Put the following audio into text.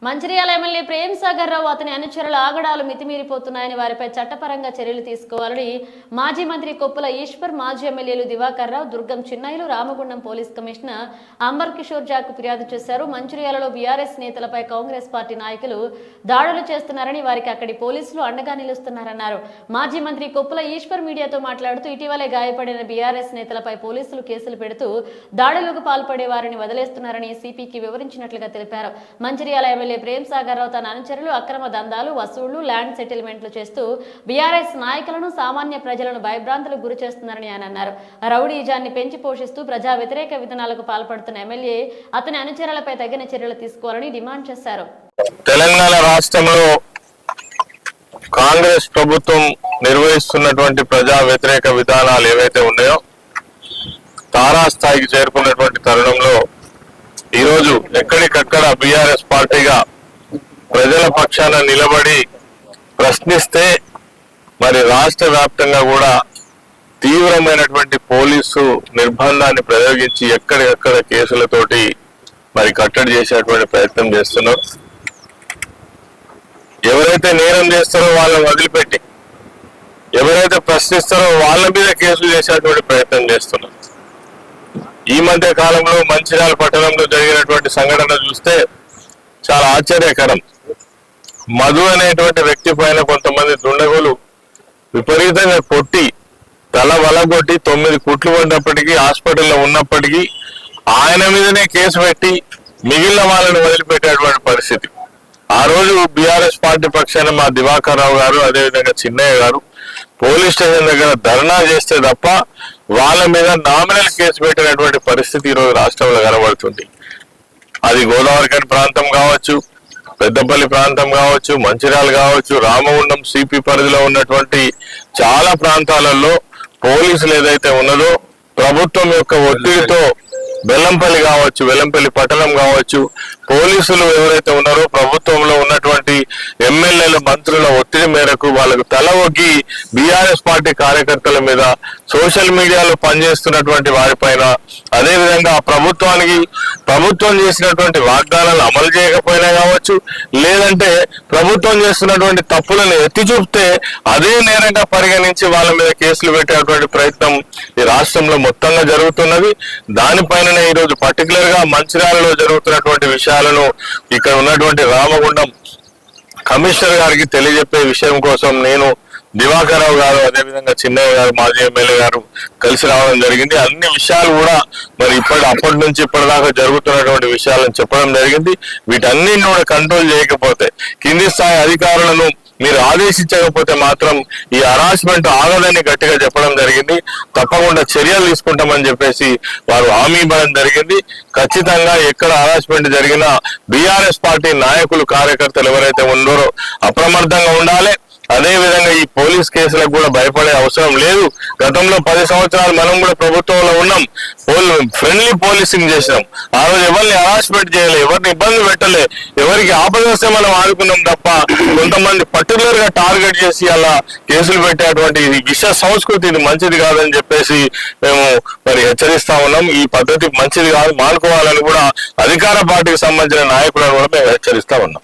Mancherial MLA Prem Sagar రావు అతని అనుచరుల ఆగడాలు మితిమీరిపోతున్నాయని వారిపై చట్టపరంగా చర్యలు తీసుకోవాలని మాజీ మంత్రి కొప్పుల ఈశ్వర్, మాజీ ఎమ్మెల్యేలు దివాకర్ రావు, దుర్గం చిన్నయ్యలు, రామగుండం పోలీస్ కమిషనర్ అంబర్ కిషోర్ జాకు ఫిర్యాదు చేశారు. మంచిర్యాలలో బీఆర్ఎస్ నేతలపై కాంగ్రెస్ పార్టీ నాయకులు దాడులు చేస్తున్నారని, వారికి అక్కడి పోలీసులు అండగా నిలుస్తున్నారన్నారు. మాజీ మంత్రి కొప్పుల ఈశ్వర్ మీడియాతో మాట్లాడుతూ ఇటీవలే గాయపడిన బీఆర్ఎస్ నేతలపై పోలీసులు కేసులు పెడుతూ దాడులకు పాల్పడే వారిని వదిలేస్తున్నారని సిపికి వివరించినట్లుగా తెలిపారు. మంచిర్యాల ఎమ్మెల్యే ప్రేమ్ సాగర్ రావు తన అనుచరులు అక్రమ దందాలు, వసూళ్లు, ల్యాండ్ సెటిల్మెంట్లు చేస్తూ బీఆర్ఎస్ నాయకులను, సామాన్య ప్రజలను భయభ్రాంతులకు గురి చేస్తున్నారని ఆయన అన్నారు. రౌడీజాన్ని పెంచి పోషిస్తూ ప్రజా వ్యతిరేక విధానాలకు పాల్పడుతున్న ఎమ్మెల్యే అతని అనుచరులపై తగిన చర్యలు తీసుకోవాలని డిమాండ్ చేశారు. తెలంగాణ రాష్ట్రంలో కాంగ్రెస్ ప్రభుత్వం నిర్వహిస్తున్నటువంటి ప్రజా వ్యతిరేక విధానాలు ఏవైతే ఉన్నాయో తారాస్థాయికి చేరుకున్నటువంటి తరుణంలో ఈరోజు ఎక్కడికక్కడ బీఆర్ఎస్ పార్టీగా ప్రజల పక్షాన నిలబడి ప్రశ్నిస్తే మరి రాష్ట్ర వ్యాప్తంగా కూడా తీవ్రమైనటువంటి పోలీసు నిర్బంధాన్ని ప్రయోగించి ఎక్కడికక్కడ కేసులతోటి మరి కట్టడి చేసేటువంటి ప్రయత్నం చేస్తున్నారు. ఎవరైతే నేరం చేస్తారో వాళ్ళని వదిలిపెట్టి ఎవరైతే ప్రశ్నిస్తారో వాళ్ళ మీద కేసులు చేసేటువంటి ప్రయత్నం చేస్తున్నారు. ఈ మధ్య కాలంలో మంచిర్యాల పట్టణంలో జరిగినటువంటి సంఘటన చూస్తే చాలా ఆశ్చర్యకరం. మధు అనేటువంటి వ్యక్తి పైన కొంతమంది దుండగులు విపరీతంగా కొట్టి తల వలగొట్టి 9 కుట్లు పడినప్పటికీ హాస్పిటల్లో ఉన్నప్పటికీ ఆయన మీదనే కేసు పెట్టి మిగిలిన వాళ్ళని వదిలిపెట్టేటువంటి పరిస్థితి. ఆ రోజు బీఆర్ఎస్ పార్టీ పక్షాన మా దివాకర్ రావు గారు, అదేవిధంగా చిన్నయ్య గారు పోలీస్ స్టేషన్ దగ్గర ధర్నా చేస్తే తప్ప వాళ్ళ మీద నామినల్ కేసు పెట్టినటువంటి పరిస్థితి ఈరోజు రాష్ట్రంలో కనబడుతుంది. అది గోదావరిఖని ప్రాంతం కావచ్చు, పెద్దపల్లి ప్రాంతం కావచ్చు, మంచిర్యాల కావచ్చు, రామగుండం సిపి పరిధిలో ఉన్నటువంటి చాలా ప్రాంతాలలో పోలీసులు ఏదైతే ఉన్నదో ప్రభుత్వం యొక్క ఒత్తిడితో బెల్లంపల్లి కావచ్చు, బెల్లంపల్లి పట్టణం కావచ్చు, పోలీసులు ఎవరైతే ఉన్నారో ప్రభుత్వంలో ఉన్నటువంటి ఎమ్మెల్యేల, మంత్రుల ఒత్తిడి మేరకు వాళ్ళకు తల ఒగ్గి బీఆర్ఎస్ పార్టీ కార్యకర్తల మీద, సోషల్ మీడియాలో పనిచేస్తున్నటువంటి వారిపైన, అదేవిధంగా ప్రభుత్వం చేసినటువంటి వాగ్దానాలు అమలు చేయకపోయినా కావచ్చు, లేదంటే ప్రభుత్వం చేస్తున్నటువంటి తప్పులను ఎత్తి చూపితే అదే నేరంగా పరిగణించి వాళ్ళ మీద కేసులు పెట్టేటువంటి ప్రయత్నం ఈ రాష్ట్రంలో మొత్తంగా జరుగుతున్నది. దానిపైననే ఈరోజు పర్టికులర్ గా మంచిర్యాలలో జరుగుతున్నటువంటి విషయాలను ఇక్కడ ఉన్నటువంటి రామగుండం కమిషనర్ గారికి తెలియజెప్పే విషయం కోసం నేను, దివాకర్ రావు గారు, అదేవిధంగా చిన్నయ్య గారు, మాజీ ఎమ్మెల్యే గారు కలిసి రావడం జరిగింది. అన్ని విషయాలు కూడా మరి అప్పటి నుంచి ఇప్పటిదాకా జరుగుతున్నటువంటి విషయాలను చెప్పడం జరిగింది. వీటన్నిటిని కూడా కంట్రోల్ చేయకపోతే, కింది స్థాయి అధికారులను మీరు ఆదేశించకపోతే మాత్రం ఈ హరాస్మెంట్ ఆగదని గట్టిగా చెప్పడం జరిగింది. తప్పకుండా చర్యలు తీసుకుంటామని చెప్పేసి వారు హామీ ఇవ్వడం జరిగింది. ఖచ్చితంగా ఎక్కడ హరాస్మెంట్ జరిగినా బీఆర్ఎస్ పార్టీ నాయకులు, కార్యకర్తలు ఎవరైతే ఉన్నారో అప్రమత్తంగా ఉండాలి. అదేవిధంగా ఈ పోలీస్ కేసులకు కూడా భయపడే అవసరం లేదు. గతంలో 10 సంవత్సరాలు మనం కూడా ప్రభుత్వంలో ఉన్నాం, ఫ్రెండ్లీ పోలీసింగ్ చేసినాం. ఆ రోజు ఎవరిని హరాస్మెంట్ చేయలే, ఎవరిని ఇబ్బంది పెట్టలే, ఎవరికి ఆపద వస్తే మనం ఆదుకున్నాం తప్ప కొంతమంది పర్టికులర్ గా టార్గెట్ చేసి అలా కేసులు పెట్టేటువంటి విష సంస్కృతి ఇది మంచిది కాదని చెప్పేసి మేము మరి హెచ్చరిస్తా ఉన్నాం. ఈ పద్ధతి మంచిది కాదు, మానుకోవాలని కూడా అధికార పార్టీకి సంబంధించిన నాయకులను కూడా మేము హెచ్చరిస్తా ఉన్నాం.